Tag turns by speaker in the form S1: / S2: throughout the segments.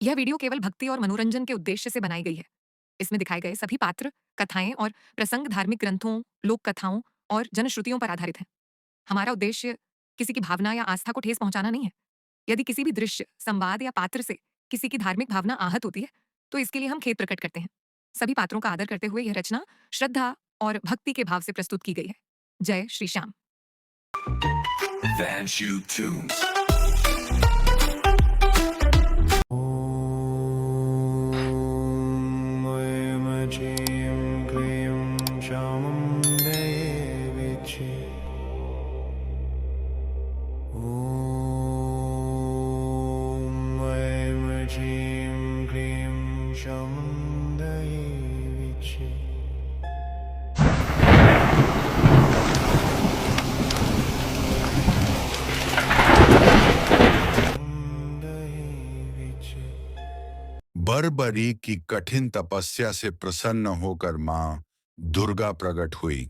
S1: यह वीडियो केवल भक्ति और मनोरंजन के उद्देश्य से बनाई गई है। इसमें दिखाए गए सभी पात्र, कथाएं और प्रसंग धार्मिक ग्रंथों, लोक कथाओं और जनश्रुतियों पर आधारित हैं। हमारा उद्देश्य किसी की भावना या आस्था को ठेस पहुंचाना नहीं है। यदि किसी भी दृश्य, संवाद या पात्र से किसी की धार्मिक भावना आहत होती है, तो इसके लिए हम खेद प्रकट करते हैं। सभी पात्रों का आदर करते हुए यह रचना श्रद्धा और भक्ति के भाव से प्रस्तुत की गई है। जय श्री श्याम।
S2: Vanshu Tunes.
S3: बर्बरी की कठिन तपस्या से प्रसन्न होकर मां दुर्गा प्रकट हुई।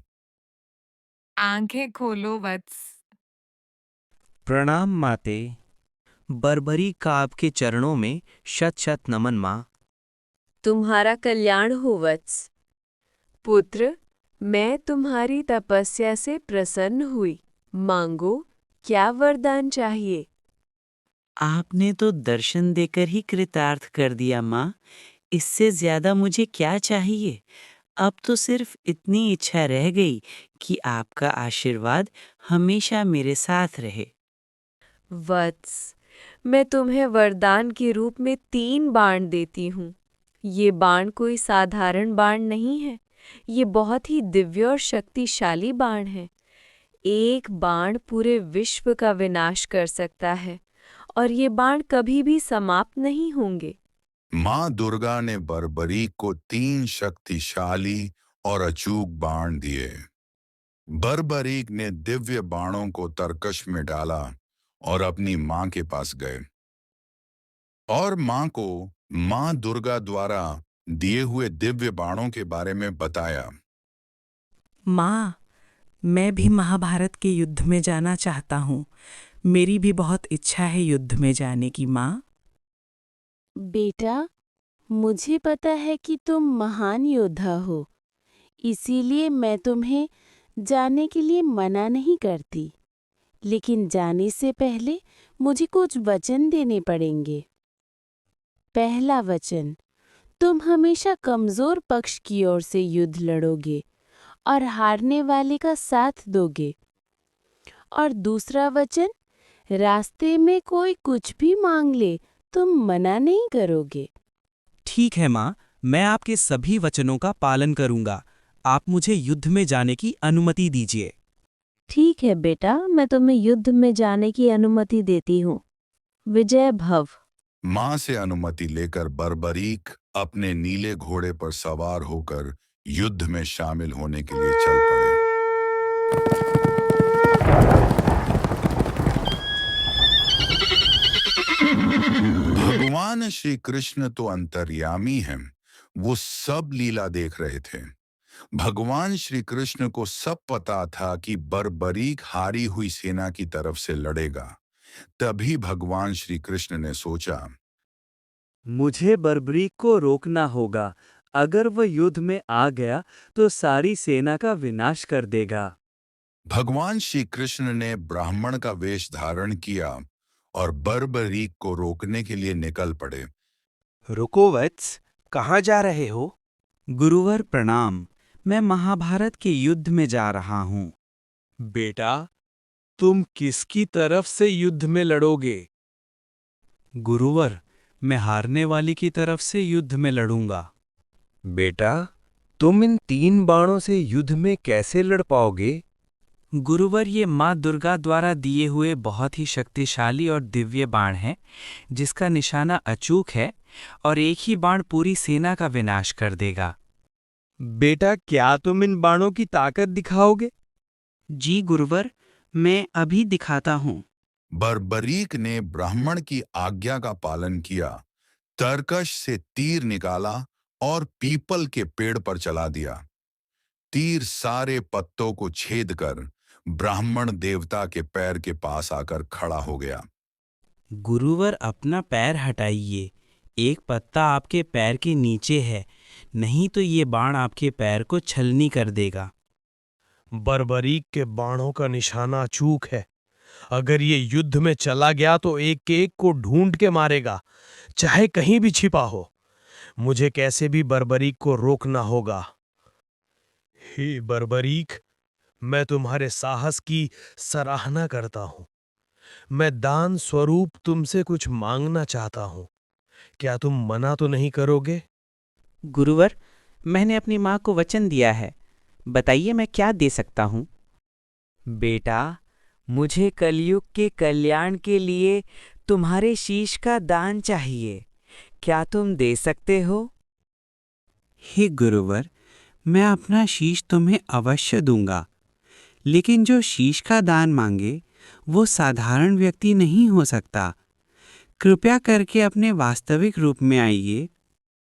S1: आंखें खोलो वत्स।
S4: प्रणाम माते। बर्बरी का आपके चरणों में शत शत नमन माँ।
S5: तुम्हारा कल्याण हो वत्स। पुत्र, मैं तुम्हारी तपस्या से प्रसन्न हुई। मांगो, क्या वरदान चाहिए?
S6: आपने तो दर्शन देकर ही कृतार्थ कर दिया माँ। इससे ज्यादा मुझे क्या चाहिए। अब तो सिर्फ इतनी इच्छा रह गई कि आपका आशीर्वाद हमेशा मेरे साथ रहे।
S5: वत्स, मैं तुम्हें वरदान के रूप में 3 बाण देती हूँ। ये बाण कोई साधारण बाण नहीं है। ये बहुत ही दिव्य और शक्तिशाली बाण है। एक बाण पूरे विश्व का विनाश कर सकता है और ये बाण कभी भी समाप्त नहीं होंगे।
S3: मां दुर्गा ने बर्बरीक को 3 शक्तिशाली और अचूक बाण दिए। बर्बरीक ने दिव्य बाणों को तरकश में डाला और अपनी मां के पास गए और मां को मां दुर्गा द्वारा दिए हुए दिव्य बाणों के बारे में बताया।
S6: माँ, मैं भी महाभारत के युद्ध में जाना चाहता हूँ। मेरी भी बहुत इच्छा है युद्ध में जाने की माँ।
S7: बेटा, मुझे पता है कि तुम महान योद्धा हो, इसीलिए मैं तुम्हें जाने के लिए मना नहीं करती। लेकिन जाने से पहले मुझे कुछ वचन देने पड़ेंगे। पहला वचन, तुम हमेशा कमजोर पक्ष की ओर से युद्ध लड़ोगे और हारने वाले का साथ दोगे। और दूसरा वचन, रास्ते में कोई कुछ भी मांग ले, तुम मना नहीं करोगे।
S4: ठीक है माँ, मैं आपके सभी वचनों का पालन करूंगा। आप मुझे युद्ध में जाने की अनुमति दीजिए।
S7: ठीक है बेटा, मैं तुम्हें युद्ध में जाने की अनुमति देती हूँ। विजय भव।
S3: मां से अनुमति लेकर बर्बरीक अपने नीले घोड़े पर सवार होकर युद्ध में शामिल होने के लिए चल पड़े। भगवान श्री कृष्ण तो अंतर्यामी हैं, वो सब लीला देख रहे थे। भगवान श्री कृष्ण को सब पता था कि बर्बरीक हारी हुई सेना की तरफ से लड़ेगा। तभी भगवान श्री कृष्ण ने सोचा,
S4: मुझे बर्बरीक को रोकना होगा। अगर वह युद्ध में आ गया तो सारी सेना का विनाश कर देगा।
S3: भगवान श्री कृष्ण ने ब्राह्मण का वेश धारण किया और बर्बरीक को रोकने के लिए निकल पड़े।
S8: रुको वत्स, कहाँ जा रहे हो?
S4: गुरुवर प्रणाम, मैं महाभारत के युद्ध में जा रहा हूँ।
S8: बेटा, तुम किसकी तरफ से युद्ध में लड़ोगे?
S4: गुरुवर, मैं हारने वाली की तरफ से युद्ध में लड़ूंगा।
S8: बेटा, तुम इन 3 बाणों से युद्ध में कैसे लड़ पाओगे?
S4: गुरुवर, ये माँ दुर्गा द्वारा दिए हुए बहुत ही शक्तिशाली और दिव्य बाण हैं, जिसका निशाना अचूक है और एक ही बाण पूरी सेना का विनाश कर देगा।
S8: बेटा, क्या तुम इन बाणों की ताकत दिखाओगे?
S6: जी गुरुवर, मैं अभी दिखाता हूँ।
S3: बर्बरीक ने ब्राह्मण की आज्ञा का पालन किया, तरकश से तीर निकाला और पीपल के पेड़ पर चला दिया। तीर सारे पत्तों को छेद कर ब्राह्मण देवता के पैर के पास आकर खड़ा हो गया।
S6: गुरुवर, अपना पैर हटाइए। एक पत्ता आपके पैर के नीचे है, नहीं तो ये बाण आपके पैर को छलनी कर देगा।
S2: बर्बरीक के बाणों का निशाना अचूक है। अगर ये युद्ध में चला गया तो एक एक को ढूंढ के मारेगा, चाहे कहीं भी छिपा हो। मुझे कैसे भी बर्बरीक को रोकना होगा। हे बर्बरीक, मैं तुम्हारे साहस की सराहना करता हूं। मैं दान स्वरूप तुमसे कुछ मांगना चाहता हूं। क्या तुम मना तो नहीं करोगे?
S6: गुरुवर, मैंने अपनी माँ को वचन दिया है। बताइए मैं क्या दे सकता हूँ?
S4: बेटा, मुझे कलयुग के कल्याण के लिए तुम्हारे शीश का दान चाहिए। क्या तुम दे सकते हो?
S6: हे गुरुवर, मैं अपना शीश तुम्हें अवश्य दूंगा, लेकिन जो शीश का दान मांगे वो साधारण व्यक्ति नहीं हो सकता। कृपया करके अपने वास्तविक रूप में आइए।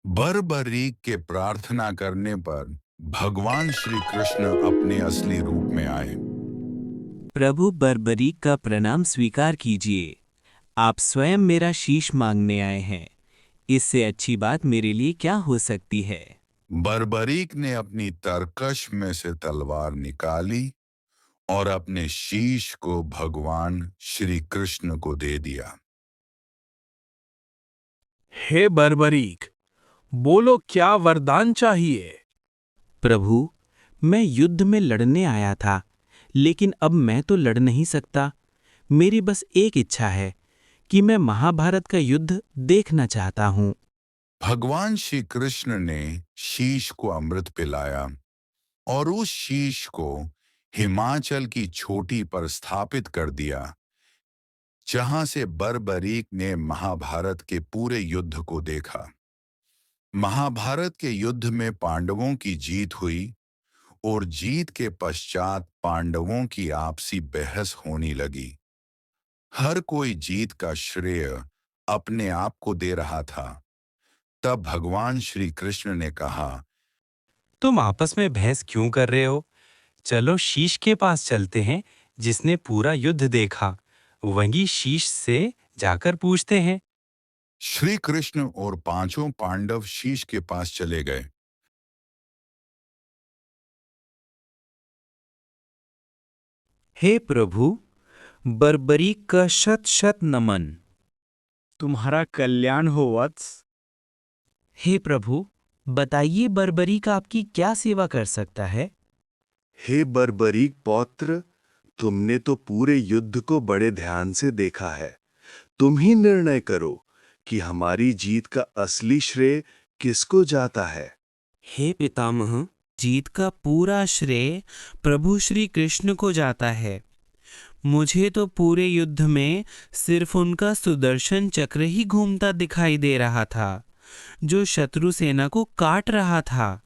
S3: बर्बरीक के प्रार्थना करने पर भगवान श्री कृष्ण अपने असली रूप में आए।
S4: प्रभु, बर्बरीक का प्रणाम स्वीकार कीजिए। आप स्वयं मेरा शीश मांगने आए हैं। इससे अच्छी बात मेरे लिए क्या हो सकती है?
S3: बर्बरीक ने अपनी तरकश में से तलवार निकाली और अपने शीश को भगवान श्री कृष्ण को दे दिया।
S2: हे बर्बरीक, बोलो क्या वरदान चाहिए?
S6: प्रभु, मैं युद्ध में लड़ने आया था, लेकिन अब मैं तो लड़ नहीं सकता। मेरी बस एक इच्छा है कि मैं महाभारत का युद्ध देखना चाहता हूँ।
S3: भगवान श्री कृष्ण ने शीश को अमृत पिलाया और उस शीश को हिमाचल की चोटी पर स्थापित कर दिया, जहां से बर्बरीक ने महाभारत के पूरे युद्ध को देखा। महाभारत के युद्ध में पांडवों की जीत हुई और जीत के पश्चात पांडवों की आपसी बहस होने लगी। हर कोई जीत का श्रेय अपने आप को दे रहा था। तब भगवान श्री कृष्ण ने कहा,
S4: तुम आपस में बहस क्यों कर रहे हो? चलो शीश के पास चलते हैं, जिसने पूरा युद्ध देखा। वहीं शीश से जाकर पूछते हैं।
S3: श्री कृष्ण और पांचों पांडव शीश के पास चले गए।
S4: हे प्रभु, बर्बरीक का शत शत नमन। तुम्हारा कल्याण हो वत्स। हे प्रभु, बताइए बर्बरीक आपकी क्या सेवा कर सकता है?
S8: हे बर्बरीक पौत्र, तुमने तो पूरे युद्ध को बड़े ध्यान से देखा है। तुम ही निर्णय करो कि हमारी जीत का असली श्रेय किसको जाता है।
S6: हे पितामह, जीत का पूरा श्रेय प्रभु श्री कृष्ण को जाता है। मुझे तो पूरे युद्ध में सिर्फ उनका सुदर्शन चक्र ही घूमता दिखाई दे रहा था, जो शत्रु सेना को काट रहा था।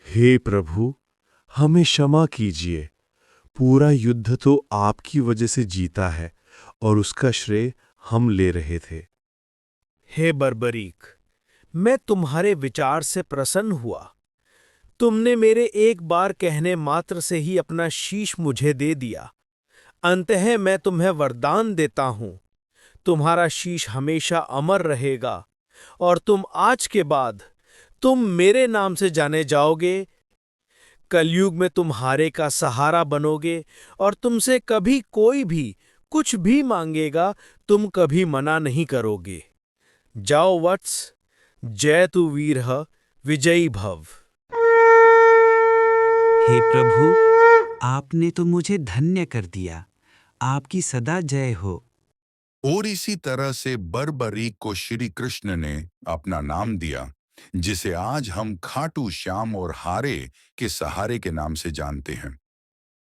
S8: हे प्रभु, हमें क्षमा कीजिए। पूरा युद्ध तो आपकी वजह से जीता है और उसका श्रेय हम ले रहे थे।
S2: हे बर्बरीक, मैं तुम्हारे विचार से प्रसन्न हुआ। तुमने मेरे एक बार कहने मात्र से ही अपना शीश मुझे दे दिया। अंततः मैं तुम्हें वरदान देता हूं, तुम्हारा शीश हमेशा अमर रहेगा और तुम आज के बाद तुम मेरे नाम से जाने जाओगे। कलयुग में तुम हारे का सहारा बनोगे और तुमसे कभी कोई भी कुछ भी मांगेगा, तुम कभी मना नहीं करोगे। जाओ वत्स, जय तु वीरः विजयी भव।
S6: हे प्रभु, आपने तो मुझे धन्य कर दिया। आपकी सदा जय हो।
S3: और इसी तरह से बर्बरीक को श्री कृष्ण ने अपना नाम दिया, जिसे आज हम खाटू श्याम और हारे के सहारे के नाम से जानते हैं।